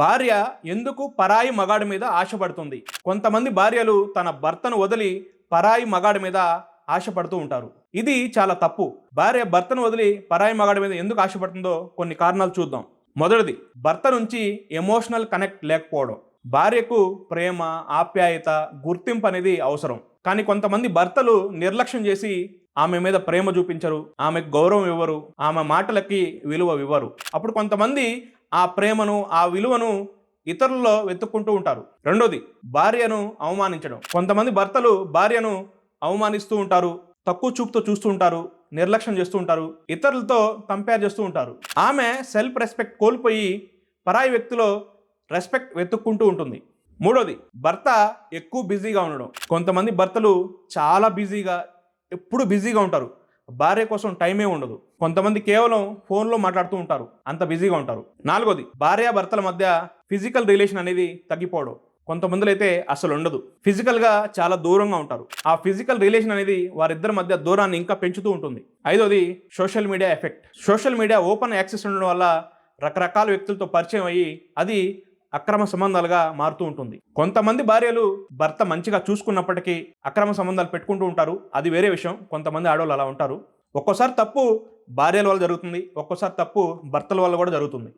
భార్య ఎందుకు పరాయి మగాడి మీద ఆశపడుతుంది? కొంతమంది భార్యలు తన భర్తను వదిలి పరాయి మగాడి మీద ఆశపడుతూ ఉంటారు. ఇది చాలా తప్పు. భార్య భర్తను వదిలి పరాయి మగాడి మీద ఎందుకు ఆశపడుతుందో కొన్ని కారణాలు చూద్దాం. మొదటిది, భర్త నుంచి ఎమోషనల్ కనెక్ట్ లేకపోవడం. భార్యకు ప్రేమ, ఆప్యాయత, గుర్తింపు అనేది అవసరం. కానీ కొంతమంది భర్తలు నిర్లక్ష్యం చేసి ఆమె మీద ప్రేమ చూపించరు, ఆమెకు గౌరవం ఇవ్వరు, ఆమె మాటలకి విలువ ఇవ్వరు. అప్పుడు కొంతమంది ఆ ప్రేమను, ఆ విలువను ఇతరుల్లో వెతుక్కుంటూ ఉంటారు. రెండోది, భార్యను అవమానించడం. కొంతమంది భర్తలు భార్యను అవమానిస్తూ ఉంటారు, తక్కువ చూపుతో చూస్తూ ఉంటారు, నిర్లక్ష్యం చేస్తూ ఉంటారు, ఇతరులతో కంపేర్ చేస్తూ ఉంటారు. ఆమె సెల్ఫ్ రెస్పెక్ట్ కోల్పోయి పరాయి వ్యక్తిలో రెస్పెక్ట్ వెతుక్కుంటూ ఉంటుంది. మూడోది, భర్త ఎక్కువ బిజీగా ఉండడం. కొంతమంది భర్తలు చాలా బిజీగా, ఎప్పుడు బిజీగా ఉంటారు, భార్య కోసం టైమే ఉండదు. కొంతమంది కేవలం ఫోన్లో మాట్లాడుతూ ఉంటారు, అంత బిజీగా ఉంటారు. నాలుగోది, భార్య భర్తల మధ్య ఫిజికల్ రిలేషన్ అనేది తగ్గిపోవడం. కొంతమందిలో అయితే అసలు ఉండదు, ఫిజికల్గా చాలా దూరంగా ఉంటారు. ఆ ఫిజికల్ రిలేషన్ అనేది వారిద్దరి మధ్య దూరాన్ని ఇంకా పెంచుతూ ఉంటుంది. ఐదోది, social media effect. Social media open access ఉండడం వల్ల రకరకాల వ్యక్తులతో పరిచయం అయ్యి అది అక్రమ సంబంధాలుగా మారుతూ ఉంటుంది. కొంతమంది భార్యలు భర్త మంచిగా చూసుకున్నప్పటికీ అక్రమ సంబంధాలు పెట్టుకుంటూ ఉంటారు, అది వేరే విషయం. కొంతమంది ఆడవాళ్ళు అలా ఉంటారు. ఒక్కోసారి తప్పు భార్యల వల్ల జరుగుతుంది, ఒక్కోసారి తప్పు భర్తల వల్ల కూడా జరుగుతుంది.